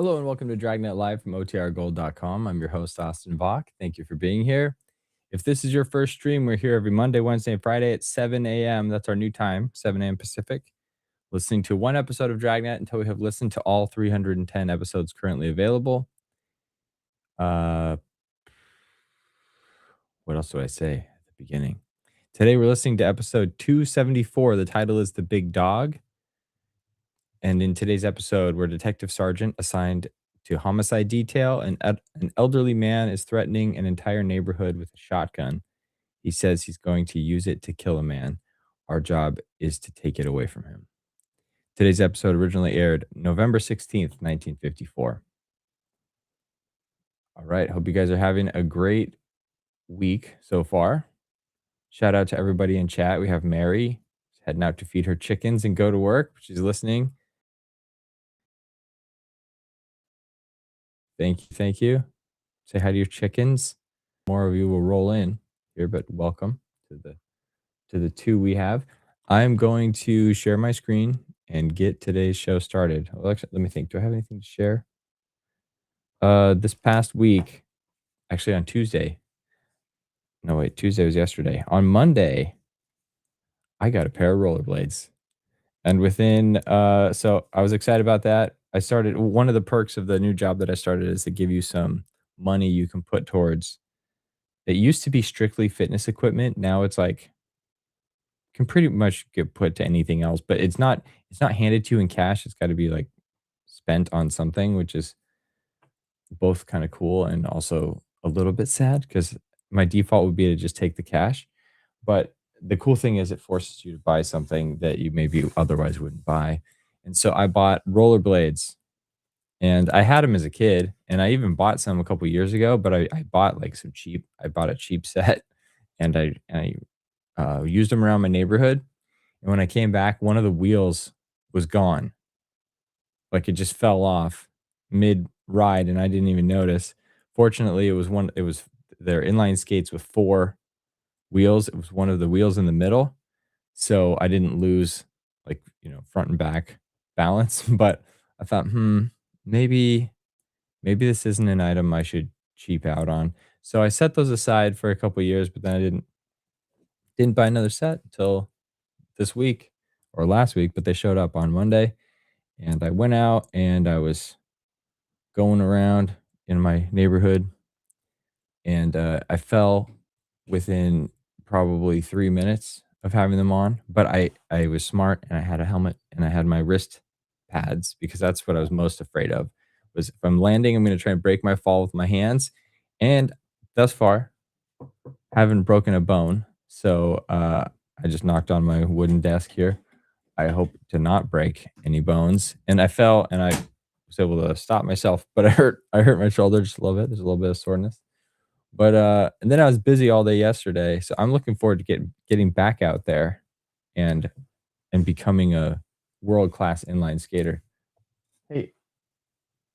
Hello and welcome to Dragnet Live from OTRGold.com. I'm your host, Austin Bach. Thank you for being here. If this is your first stream, we're here every Monday, Wednesday, and Friday at 7 a.m. That's our new time, 7 a.m. Pacific. Listening to one episode of Dragnet until we have listened to all 310 episodes currently available. What else do I say at the beginning? Today we're listening to episode 274. The title is The Big Dog. And in today's episode, we're Detective Sergeant assigned to homicide detail, and an elderly man is threatening an entire neighborhood with a shotgun. He says he's going to use it to kill a man. Our job is to take it away from him. Today's episode originally aired November 16th, 1954. All right. Hope you guys are having a great week so far. Shout out to everybody in chat. We have Mary heading out to feed her chickens and go to work. She's listening. Thank you. Thank you. Say hi to your chickens. More of you will roll in here, but welcome to the two we have. I'm going to share my screen and get today's show started. Well, actually, let me think. Do I have anything to share? This past week, actually on Tuesday. No, wait, Tuesday was yesterday. On Monday, I got a pair of rollerblades. And within, so I was excited about that. I started, one of the perks of the new job that I started is to give you some money you can put towards. It used to be strictly fitness equipment. Now it's like, can pretty much get put to anything else, but it's not handed to you in cash. It's got to be like spent on something, which is both kind of cool and also a little bit sad because my default would be to just take the cash. But the cool thing is it forces you to buy something that you maybe otherwise wouldn't buy. And so I bought rollerblades, and I had them as a kid, and I even bought some a couple years ago, but I bought like I bought a cheap set, and I used them around my neighborhood. And when I came back, one of the wheels was gone. Like it just fell off mid ride and I didn't even notice. Fortunately, it was their inline skates with four wheels. It was one of the wheels in the middle. So I didn't lose like, front and back balance. But I thought, maybe this isn't an item I should cheap out on. So I set those aside for a couple years, but then I didn't buy another set until this week or last week, but they showed up on Monday. And I went out and I was going around in my neighborhood, and I fell within probably 3 minutes of having them on. But I was smart and I had a helmet and I had my wrist pads because that's what I was most afraid of. Was if I'm landing, I'm going to try and break my fall with my hands. And thus far, haven't broken a bone. So I just knocked on my wooden desk here. I hope to not break any bones. And I fell and I was able to stop myself, but I hurt my shoulder just a little bit. There's a little bit of soreness. But and then I was busy all day yesterday. So I'm looking forward to getting back out there and becoming a world-class inline skater. Hey,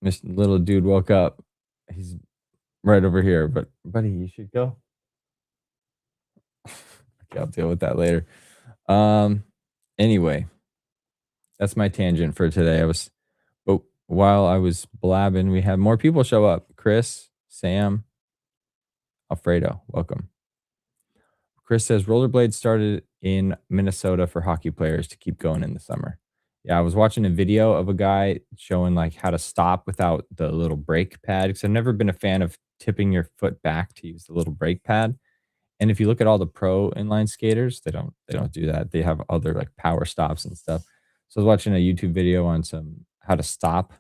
this little dude woke up. He's right over here, but buddy, you should go. Okay, I'll deal with that later. Anyway, that's my tangent for today. But while I was blabbing, we had more people show up. Chris, Sam, Alfredo, welcome. Chris says rollerblades started in Minnesota for hockey players to keep going in the summer. Yeah, I was watching a video of a guy showing like how to stop without the little brake pad because I've never been a fan of tipping your foot back to use the little brake pad. And if you look at all the pro inline skaters, they don't do that. They have other like power stops and stuff. So I was watching a YouTube video on some how to stop,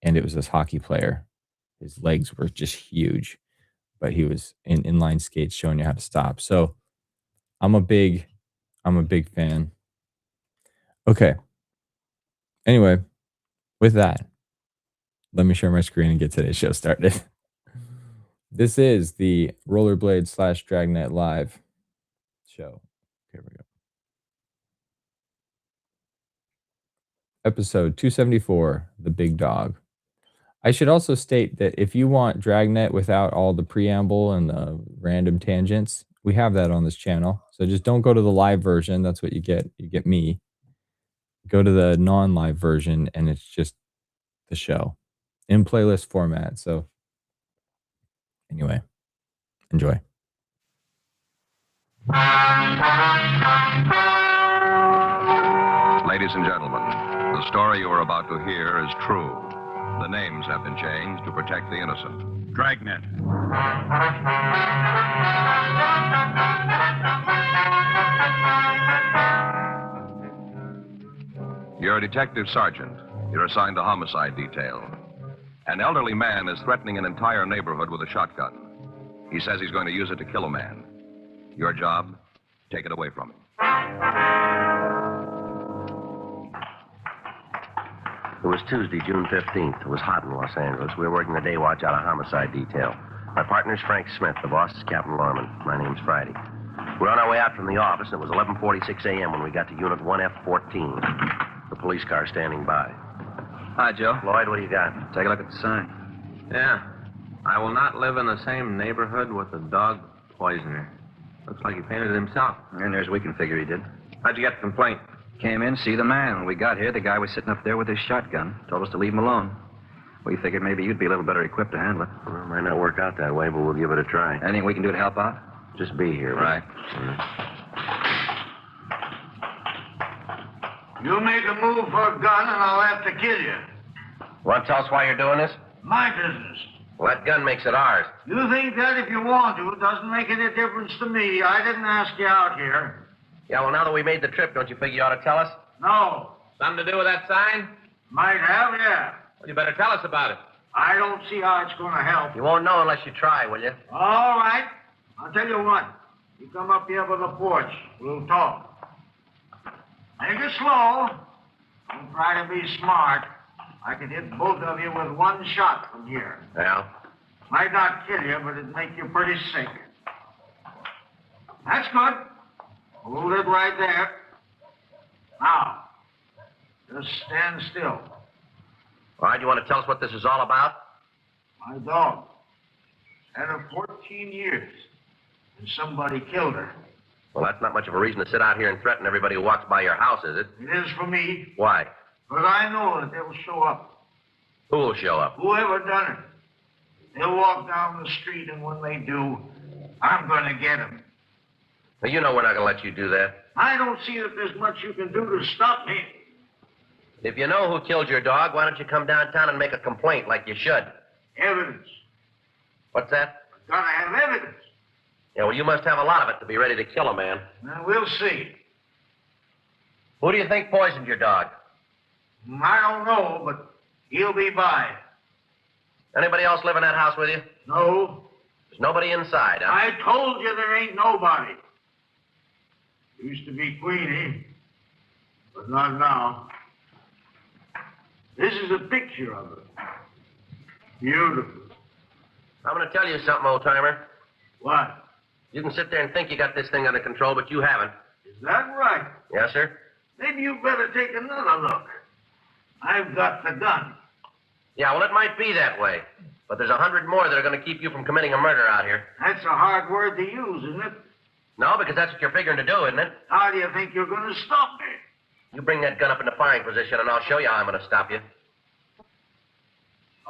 and it was this hockey player. His legs were just huge, but he was in inline skates showing you how to stop. So I'm a big fan. Okay. Anyway, with that, let me share my screen and get today's show started. This is the Rollerblade / Dragnet Live show. Here we go. Episode 274, The Big Dog. I should also state that if you want Dragnet without all the preamble and the random tangents, we have that on this channel. So just don't go to the live version. That's what you get. You get me. Go to the non-live version, and it's just the show. in playlist format. So anyway, enjoy. Ladies and gentlemen, the story you are about to hear is true. The names have been changed to protect the innocent. Dragnet. You're a detective sergeant. You're assigned to homicide detail. An elderly man is threatening an entire neighborhood with a shotgun. He says he's going to use it to kill a man. Your job, take it away from him. It was Tuesday, June 15th. It was hot in Los Angeles. We were working the day watch out of homicide detail. My partner's Frank Smith. The boss is Captain Lorman. My name's Friday. We're on our way out from the office, and it was 11:46 a.m. when we got to Unit 1F14. The police car standing by. Hi, Joe. Lloyd, what do you got? Take a look at the sign. Yeah. I will not live in the same neighborhood with a dog poisoner. Looks like he painted it himself. And there's we can figure he did. How'd you get the complaint? Came in, see the man. When we got here, the guy was sitting up there with his shotgun. Told us to leave him alone. We figured maybe you'd be a little better equipped to handle it. Well, it might not work out that way, but we'll give it a try. Anything we can do to help out? Just be here. Right. You make a move for a gun, and I'll have to kill you. Want to tell us why you're doing this? My business. Well, that gun makes it ours. You think that if you want to, it doesn't make any difference to me. I didn't ask you out here. Yeah, well, now that we made the trip, don't you figure you ought to tell us? No. Something to do with that sign? Might have, yeah. Well, you better tell us about it. I don't see how it's going to help. You won't know unless you try, will you? All right. I'll tell you what. You come up here by the porch. We'll talk. Make it slow. Don't try to be smart. I can hit both of you with one shot from here. Yeah. Might not kill you, but it'd make you pretty sick. That's good. Hold it right there. Now, just stand still. All right, you want to tell us what this is all about? My dog. Had her 14 years, and somebody killed her. Well, that's not much of a reason to sit out here and threaten everybody who walks by your house, is it? It is for me, Why? but I know that they'll show up. Who will show up? Whoever done it. They'll walk down the street, and when they do, I'm going to get them. Now, you know we're not going to let you do that. I don't see that there's much you can do to stop me. If you know who killed your dog, why don't you come downtown and make a complaint like you should? Evidence. What's that? Gotta have evidence. Yeah, well, you must have a lot of it to be ready to kill a man. Now, we'll see. Who do you think poisoned your dog? I don't know, but he'll be by. Anybody else live in that house with you? No. There's nobody inside, huh? I told you there ain't nobody. Used to be Queenie, but not now. This is a picture of her. Beautiful. I'm going to tell you something, old-timer. What? You can sit there and think you got this thing under control, but you haven't. Is that right? Yes, sir? Maybe you better take another look. I've got the gun. Yeah, well, it might be that way. But there's 100 more that are going to keep you from committing a murder out here. That's a hard word to use, isn't it? No, because that's what you're figuring to do, isn't it? How do you think you're going to stop me? You bring that gun up into firing position, and I'll show you how I'm going to stop you.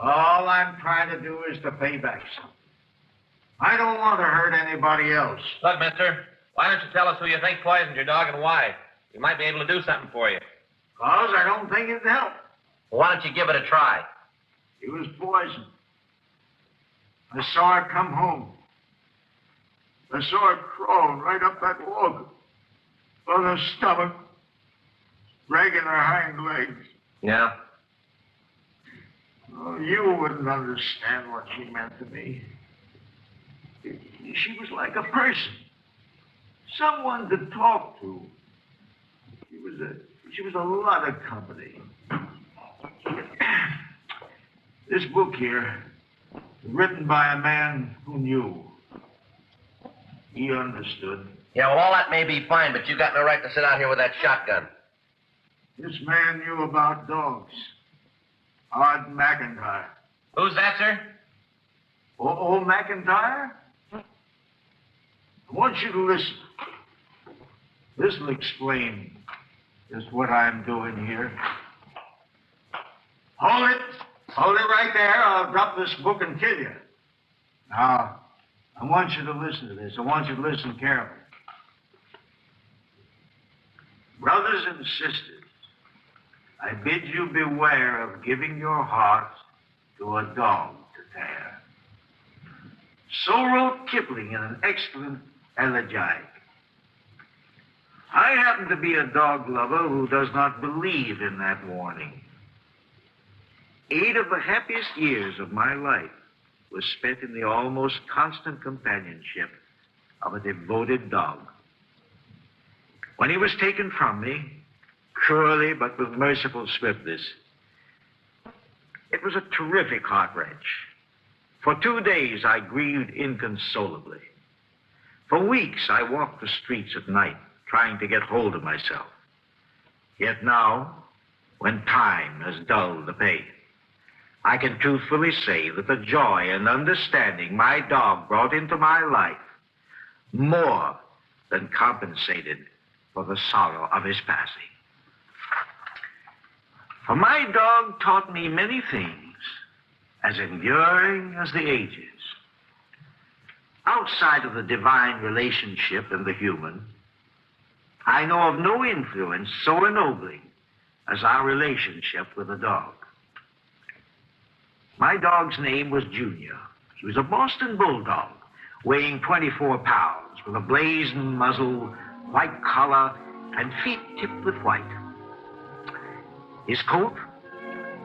All I'm trying to do is to pay back something. I don't want to hurt anybody else. Look, mister, why don't you tell us who you think poisoned your dog and why? We might be able to do something for you. Because I don't think it'd help. Well, why don't you give it a try? He was poisoned. I saw her come home. I saw her crawl right up that walk on her stomach, dragging her hind legs. Yeah? Oh, you wouldn't understand what she meant to me. She was like a person, someone to talk to. She was a lot of company. This book here, written by a man who knew. He understood. Yeah, well, all that may be fine, but you got no right to sit out here with that shotgun. This man knew about dogs. Art McIntyre. Who's that, sir? Old McIntyre? I want you to listen. This will explain just what I'm doing here. Hold it. Hold it right there. I'll drop this book and kill you. Now, I want you to listen to this. I want you to listen carefully. Brothers and sisters, I bid you beware of giving your heart to a dog to tear. So wrote Kipling in an excellent elegiac. I happen to be a dog lover who does not believe in that warning. 8 of the happiest years of my life was spent in the almost constant companionship of a devoted dog. When he was taken from me, cruelly but with merciful swiftness, it was a terrific heart wrench. For 2 days, I grieved inconsolably. For weeks, I walked the streets at night, trying to get hold of myself. Yet now, when time has dulled the pain, I can truthfully say that the joy and understanding my dog brought into my life more than compensated for the sorrow of his passing. For my dog taught me many things as enduring as the ages. Outside of the divine relationship and the human, I know of no influence so ennobling as our relationship with a dog. My dog's name was Junior. He was a Boston Bulldog, weighing 24 pounds, with a blazing muzzle, white collar, and feet tipped with white. His coat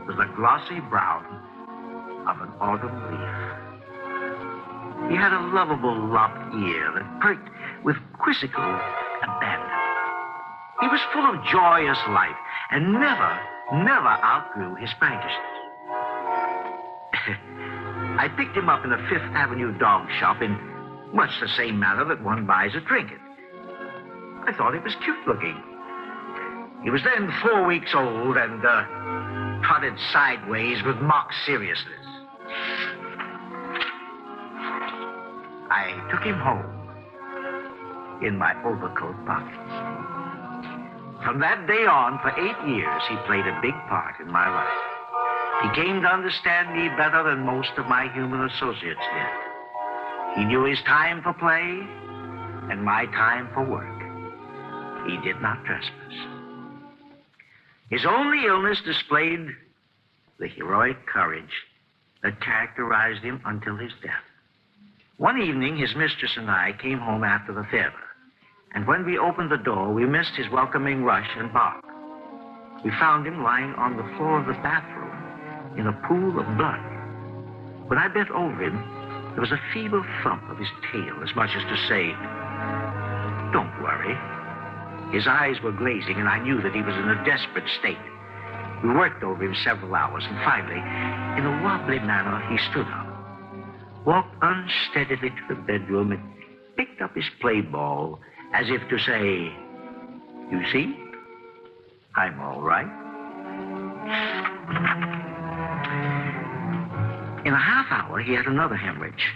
was the glossy brown of an autumn leaf. He had a lovable lopped ear that perked with quizzical abandon. He was full of joyous life and never outgrew his prankishness. I picked him up in a Fifth Avenue dog shop in much the same manner that one buys a trinket. I thought he was cute looking. He was then 4 weeks old and trotted sideways with mock seriousness. I took him home in my overcoat pocket. From that day on, for 8 years, he played a big part in my life. He came to understand me better than most of my human associates did. He knew his time for play and my time for work. He did not trespass. His only illness displayed the heroic courage that characterized him until his death. One evening, his mistress and I came home after the theater, and when we opened the door, we missed his welcoming rush and bark. We found him lying on the floor of the bathroom in a pool of blood. When I bent over him, there was a feeble thump of his tail, as much as to say, "Don't worry." His eyes were glazing, and I knew that he was in a desperate state. We worked over him several hours, and finally, in a wobbly manner, he stood up, walked unsteadily to the bedroom, and picked up his play ball, as if to say, "You see, I'm all right." In a half hour, he had another hemorrhage.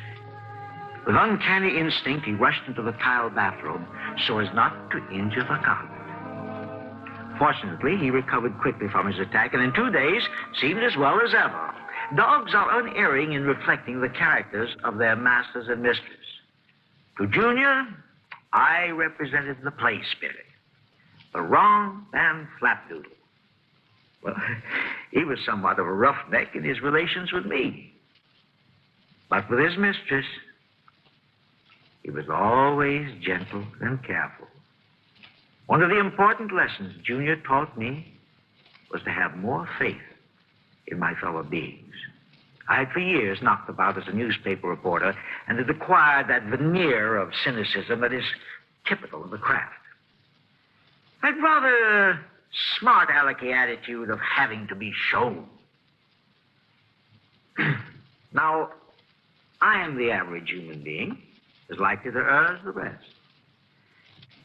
With uncanny instinct, he rushed into the tiled bathroom so as not to injure the carpet. Fortunately, he recovered quickly from his attack, and in 2 days seemed as well as ever. Dogs are unerring in reflecting the characters of their masters and mistress. To Junior, I represented the play spirit, the romp and flapdoodle. Well, he was somewhat of a roughneck in his relations with me. But with his mistress, he was always gentle and careful. One of the important lessons Junior taught me was to have more faith in my fellow beings. I had for years knocked about as a newspaper reporter and had acquired that veneer of cynicism that is typical of the craft. I'd rather smart alecky attitude of having to be shown. Now, I am the average human being, as likely to err as the rest.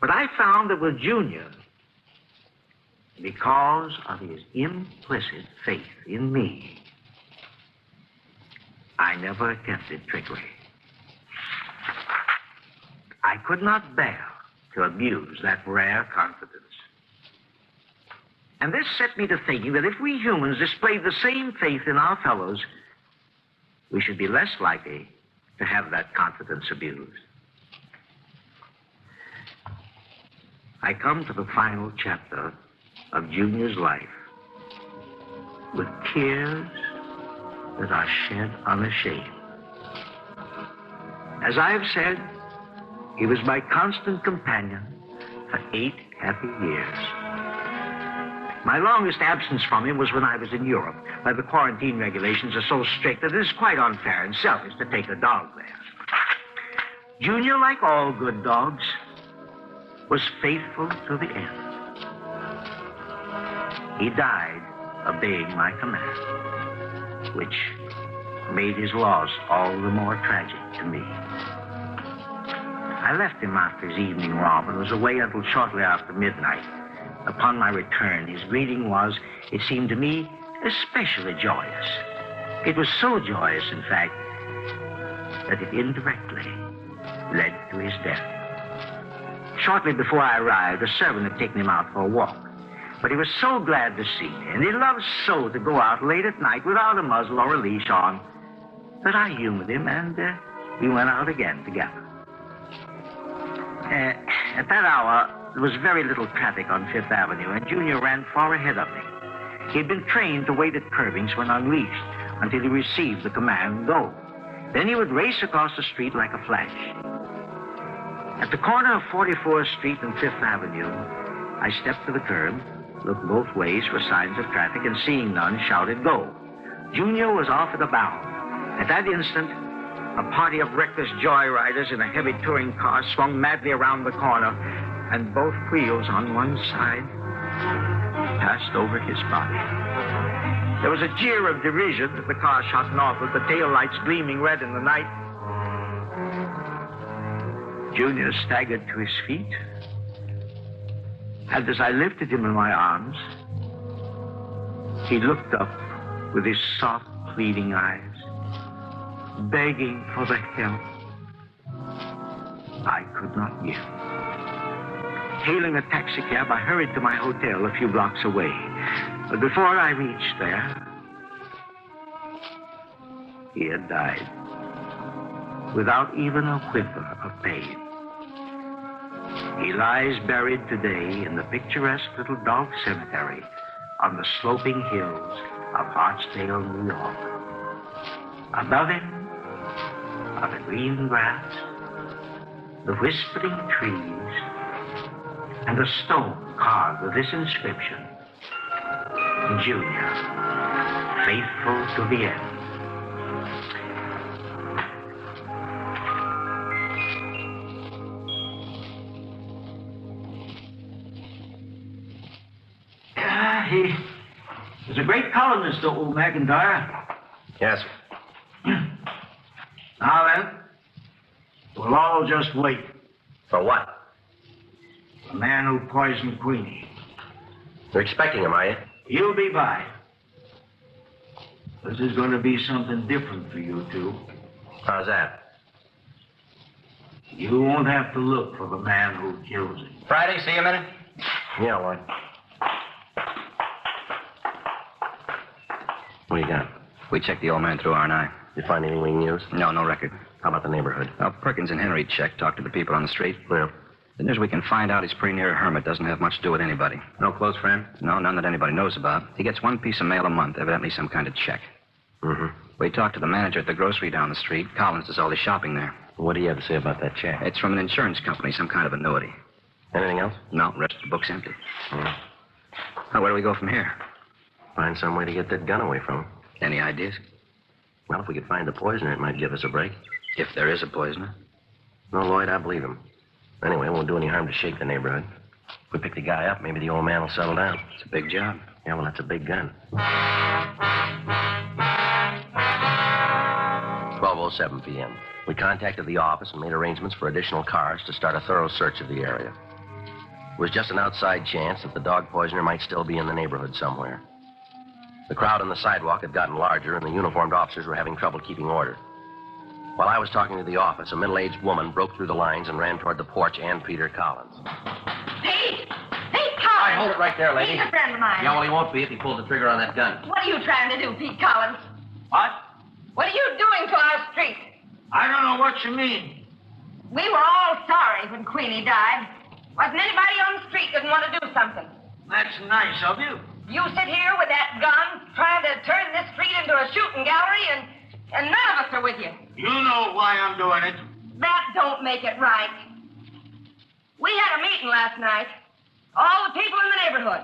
But I found that with Junior, because of his implicit faith in me, I never attempted trickery. I could not bear to abuse that rare confidence. And this set me to thinking that if we humans displayed the same faith in our fellows, we should be less likely to have that confidence abused. I come to the final chapter of Junior's life with tears that are shed unashamed. As I have said, he was my constant companion for 8 happy years. My longest absence from him was when I was in Europe, where the quarantine regulations are so strict that it is quite unfair and selfish to take a dog there. Junior, like all good dogs, was faithful to the end. He died obeying my command, which made his loss all the more tragic to me. I left him after his evening romp and was away until shortly after midnight. Upon my return, his greeting was, it seemed to me, especially joyous. It was so joyous, in fact, that it indirectly led to his death. Shortly before I arrived, a servant had taken him out for a walk. But he was so glad to see me, and he loved so to go out late at night without a muzzle or a leash on, that I humored him, and we went out again together. At that hour, there was very little traffic on Fifth Avenue, and Junior ran far ahead of me. He had been trained to wait at curbings when unleashed until he received the command, go. Then he would race across the street like a flash. At the corner of 44th Street and Fifth Avenue, I stepped to the curb, looked both ways for signs of traffic, and seeing none, shouted, go. Junior was off at a bound. At that instant, a party of reckless joyriders in a heavy touring car swung madly around the corner, and both wheels on one side passed over his body. There was a jeer of derision as the car shot northward, the taillights gleaming red in the night. Junior staggered to his feet, and as I lifted him in my arms, he looked up with his soft, pleading eyes, begging for the help I could not give. Hailing a taxicab, I hurried to my hotel a few blocks away. But before I reached there, he had died without even a whimper of pain. He lies buried today in the picturesque little dog cemetery on the sloping hills of Archdale, New York. Above him are the green grass, the whispering trees, and a stone carved with this inscription, Junior, faithful to the end. He was a great columnist, old McIntyre. Yes. Now then, we'll all just wait. For what? The man who poisoned Queenie. You're expecting him, are you? He'll be by. This is going to be something different for you two. How's that? You won't have to look for the man who kills him. Friday, see you a minute? Yeah, Lloyd. What do you got? We checked the old man through R&I. You find anything we can use? No record. How about the neighborhood? Well, Perkins and Henry checked, talked to the people on the street. Yeah. The news we can find out he's pretty near a hermit. Doesn't have much to do with anybody. No close friend? No, none that anybody knows about. He gets one piece of mail a month, evidently some kind of check. Mm-hmm. We talked to the manager at the grocery down the street. Collins does all his shopping there. What do you have to say about that check? It's from an insurance company, some kind of annuity. Anything else? No, rest of the book's empty. Mm. Now, where do we go from here? Find some way to get that gun away from him. Any ideas? Well, if we could find the poisoner, it might give us a break. If there is a poisoner. No, Lloyd, I believe him. Anyway, it won't do any harm to shake the neighborhood. If we pick the guy up, maybe the old man will settle down. It's a big job. Yeah, well, that's a big gun. 12:07 p.m. We contacted the office and made arrangements for additional cars to start a thorough search of the area. It was just an outside chance that the dog poisoner might still be in the neighborhood somewhere. The crowd on the sidewalk had gotten larger, and the uniformed officers were having trouble keeping order. While I was talking to the office, a middle-aged woman broke through the lines and ran toward the porch and Peter Collins. Pete! Pete Collins! right, hold it right there, lady. He's a friend of mine. Yeah, well, he won't be if he pulls the trigger on that gun. What are you trying to do, Pete Collins? What? What are you doing to our street? I don't know what you mean. We were all sorry when Queenie died. Wasn't anybody on the street didn't want to do something. That's nice of you. You sit here with that gun trying to turn this street into a shooting gallery, and none of us are with you. You know why I'm doing it. That don't make it right. We had a meeting last night. All the people in the neighborhood.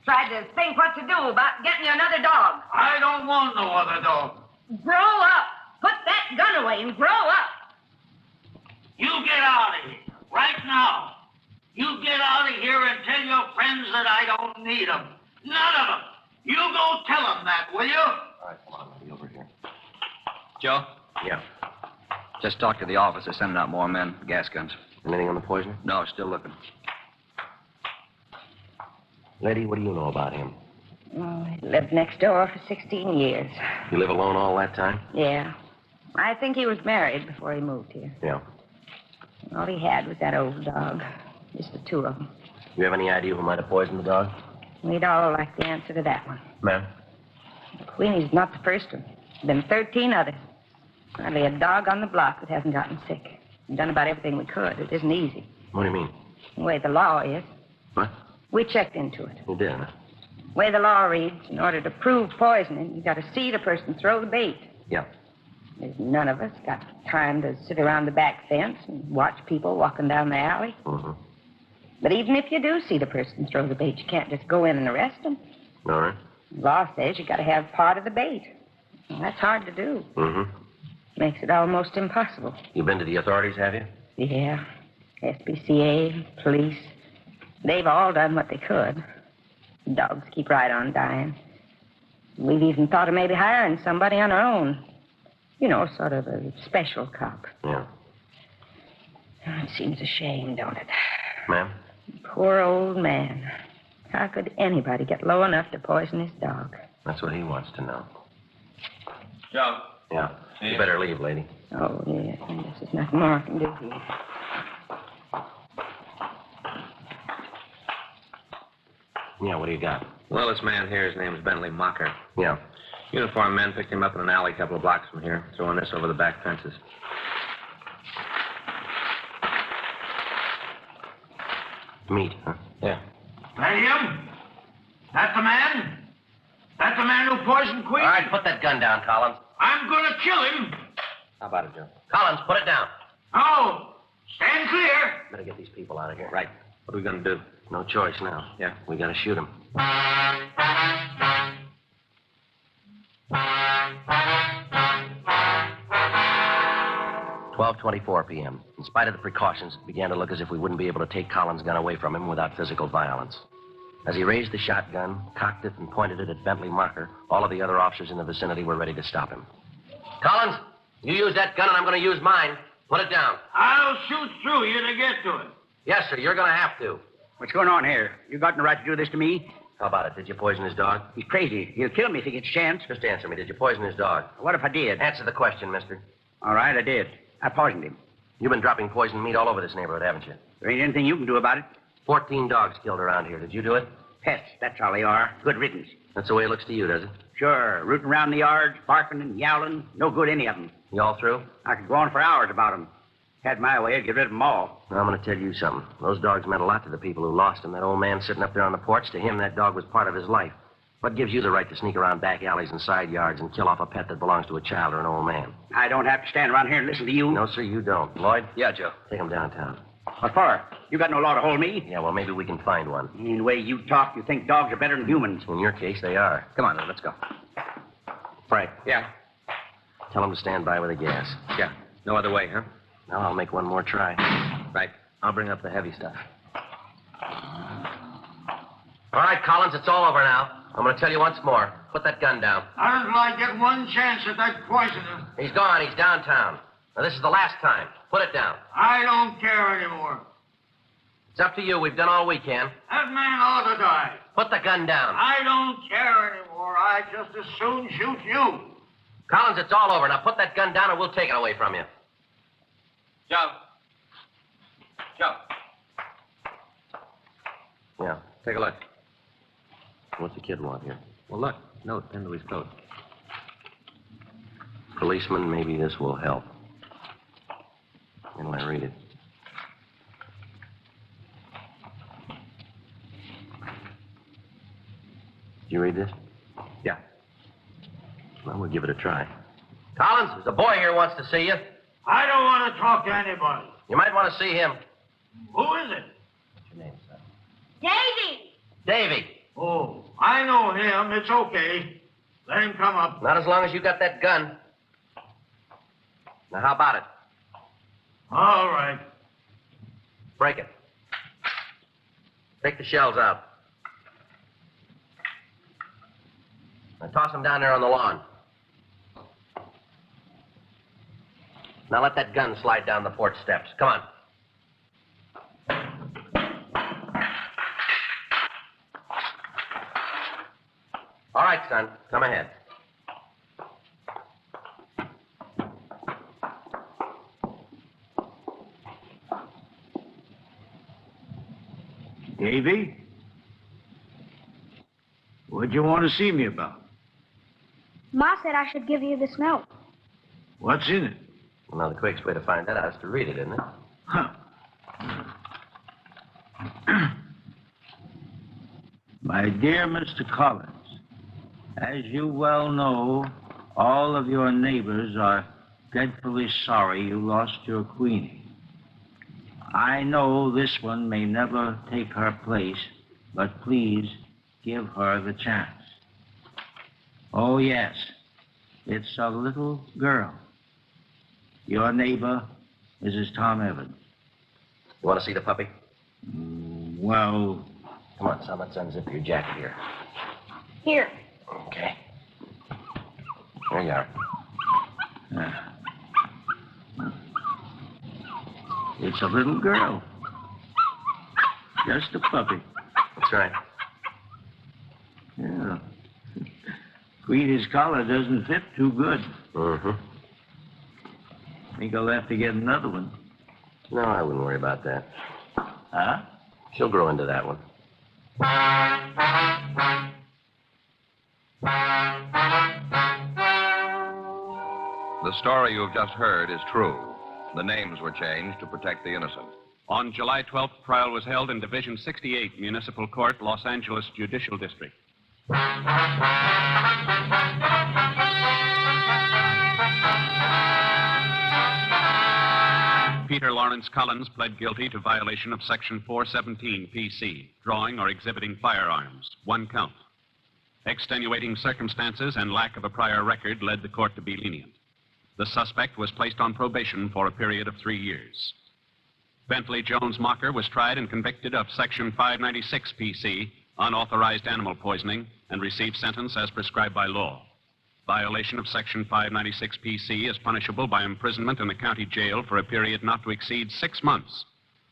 Tried to think what to do about getting you another dog. I don't want no other dog. Grow up. Put that gun away and grow up. You get out of here. Right now. You get out of here and tell your friends that I don't need them. None of them. You go tell them that, will you? All right, come on, I'll be over here. Joe? Yeah. Just talked to the office. They're sending out more men, gas guns. Anything on the poisoner? No, still looking. Lady, what do you know about him? Oh, he lived next door for 16 years. You live alone all that time? Yeah. I think he was married before he moved here. Yeah. All he had was that old dog. Just the two of them. You have any idea who might have poisoned the dog? We'd all like the answer to that one. Ma'am? Queenie's not the first one. There's been 13 others. Hardly a dog on the block that hasn't gotten sick. We've done about everything we could. It isn't easy. What do you mean? The way the law is. What? We checked into it. You did, huh? The way the law reads, in order to prove poisoning, you got to see the person throw the bait. Yeah. There's none of us got time to sit around the back fence and watch people walking down the alley. Mm-hmm. But even if you do see the person throw the bait, you can't just go in and arrest them. All right. The law says you got to have part of the bait. Well, that's hard to do. Mm-hmm. Makes it almost impossible. You been to the authorities, have you? Yeah. SPCA, police. They've all done what they could. Dogs keep right on dying. We've even thought of maybe hiring somebody on our own. You know, sort of a special cop. Yeah. Oh, it seems a shame, don't it? Ma'am? Poor old man. How could anybody get low enough to poison his dog? That's what he wants to know. Joe. Yeah. You better leave, lady. Oh, yes. I guess there's nothing more I can do here. Yeah, what do you got? Well, this man here, his name's Bentley Mocker. Yeah. Uniformed men picked him up in an alley a couple of blocks from here, throwing this over the back fences. Meat, huh? Yeah. That him? That the man? That the man who poisoned Queen? All right, put that gun down, Collins. I'm gonna kill him. How about it, Joe? Collins, put it down. No. Stand clear. Better get these people out of here. Right. What are we going to do? No choice now. Yeah. We gotta shoot him. 12:24 p.m. In spite of the precautions, it began to look as if we wouldn't be able to take Collins' gun away from him without physical violence. As he raised the shotgun, cocked it, and pointed it at Bentley Marker, all of the other officers in the vicinity were ready to stop him. Collins, you use that gun and I'm going to use mine. Put it down. I'll shoot through you to get to it. Yes, sir, you're going to have to. What's going on here? You got no right to do this to me? How about it? Did you poison his dog? He's crazy. He'll kill me if he gets a chance. Just answer me. Did you poison his dog? What if I did? Answer the question, mister. All right, I did. I poisoned him. You've been dropping poisoned meat all over this neighborhood, haven't you? There ain't anything you can do about it. 14 dogs killed around here. Did you do it? Pests, that's all they are. Good riddance. That's the way it looks to you, does it? Sure, rooting around the yards, barking and yowling. No good, any of them. You all through? I could go on for hours about them. Had my way, I'd get rid of them all. Now, I'm going to tell you something. Those dogs meant a lot to the people who lost them. That old man sitting up there on the porch, to him, that dog was part of his life. What gives you the right to sneak around back alleys and side yards and kill off a pet that belongs to a child or an old man? I don't have to stand around here and listen to you. No, sir, you don't. Lloyd? Yeah, Joe. Take him downtown. What for? You got no law to hold me. Yeah, well, maybe we can find one. In the way you talk, you think dogs are better than humans. In your case, they are. Come on, let's go. Frank, Yeah. tell him to stand by with the gas. Yeah. No other way, huh? Now I'll make one more try. Right. I'll bring up the heavy stuff. All right, Collins, it's all over now. I'm going to tell you once more. Put that gun down. How did I get one chance at that poisoner? He's gone. He's downtown. Now, this is the last time. Put it down. I don't care anymore. It's up to you. We've done all we can. That man ought to die. Put the gun down. I don't care anymore. I just as soon shoot you. Collins, it's all over. Now put that gun down and we'll take it away from you. Joe. Joe. Yeah. Take a look. What's the kid want here? Well, look. Note pinned to his coat. Policeman, maybe this will help. When will I read it? Did you read this? Yeah. Well, we'll give it a try. Collins, there's a boy here who wants to see you. I don't want to talk to anybody. You might want to see him. Who is it? What's your name, son? Davy! Davy. Oh, I know him. It's okay. Let him come up. Not as long as you got that gun. Now, how about it? All right. Break it. Take the shells out. Now, toss them down there on the lawn. Now, let that gun slide down the porch steps. Come on. All right, son. Come ahead. Davy? What'd you want to see me about? Ma said I should give you this note. What's in it? Well, now, the quickest way to find that out is to read it, isn't it? Huh. My dear Mr. Collins, as you well know, all of your neighbors are dreadfully sorry you lost your Queenie. I know this one may never take her place, but please give her the chance. Oh, yes, it's a little girl. Your neighbor, Mrs. Tom Evans. You want to see the puppy? Well, Come on, son. Let's unzip your jacket here. Here. Okay. There you are. It's a little girl. Just a puppy. That's right. Yeah. Queenie's collar doesn't fit too good. Mm-hmm. Think I'll have to get another one. No, I wouldn't worry about that. Huh? She'll grow into that one. The story you have just heard is true. The names were changed to protect the innocent. On July 12th, trial was held in Division 68, Municipal Court, Los Angeles Judicial District. Peter Lawrence Collins pled guilty to violation of Section 417 PC, drawing or exhibiting firearms, 1 count. Extenuating circumstances and lack of a prior record led the court to be lenient. The suspect was placed on probation for a period of 3 years. Bentley Jones Mocker was tried and convicted of Section 596 PC, unauthorized animal poisoning, and received sentence as prescribed by law. Violation of Section 596 PC is punishable by imprisonment in the county jail for a period not to exceed 6 months,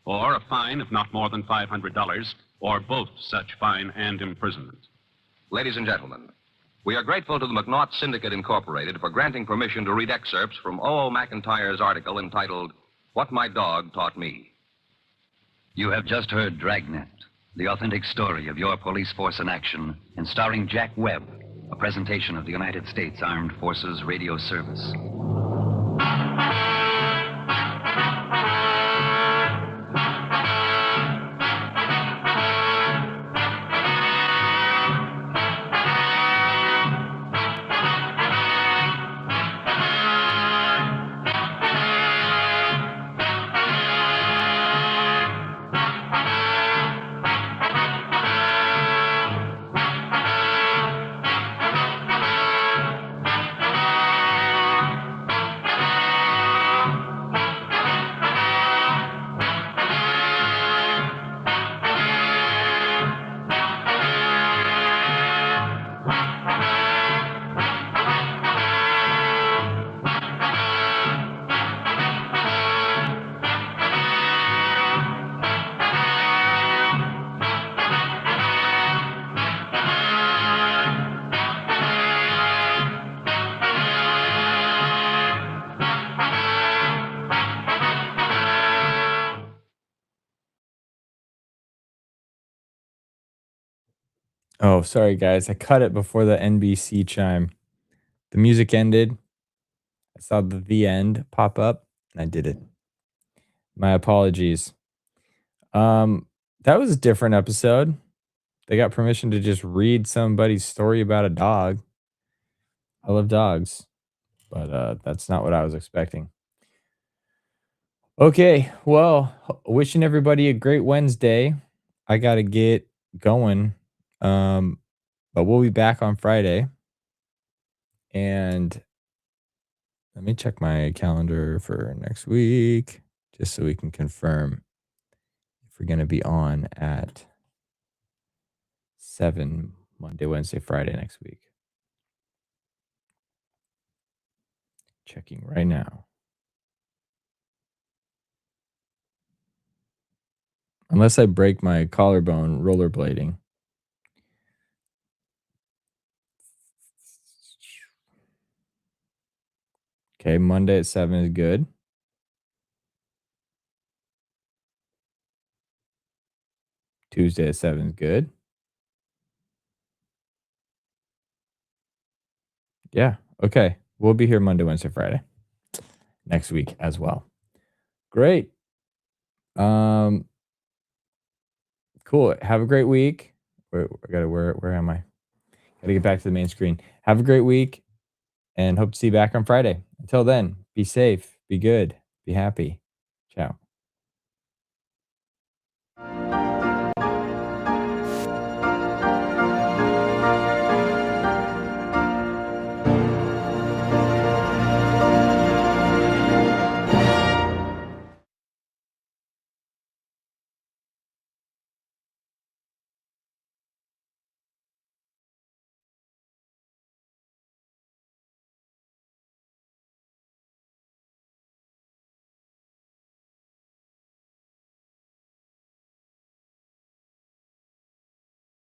or a fine of not more than $500, or both such fine and imprisonment. Ladies and gentlemen, we are grateful to the McNaught Syndicate Incorporated for granting permission to read excerpts from O.O. McIntyre's article entitled, What My Dog Taught Me. You have just heard Dragnet, the authentic story of your police force in action, and starring Jack Webb, a presentation of the United States Armed Forces Radio Service. Oh, sorry, guys. I cut it before the NBC chime. The music ended. I saw the end pop up, and I did it. My apologies. That was a different episode. They got permission to just read somebody's story about a dog. I love dogs, but that's not what I was expecting. Okay, well, wishing everybody a great Wednesday. I gotta get going. But we'll be back on Friday. And let me check my calendar for next week, just so we can confirm if we're gonna be on at 7 Monday, Wednesday, Friday next week. Checking right now. Unless I break my collarbone rollerblading. Okay, Monday at 7 is good. Tuesday at 7 is good. Yeah, okay. We'll be here Monday, Wednesday, Friday next week as well. Great. Cool. Have a great week. Where am I? Gotta get back to the main screen. Have a great week and hope to see you back on Friday. Until then, be safe, be good, be happy. Ciao.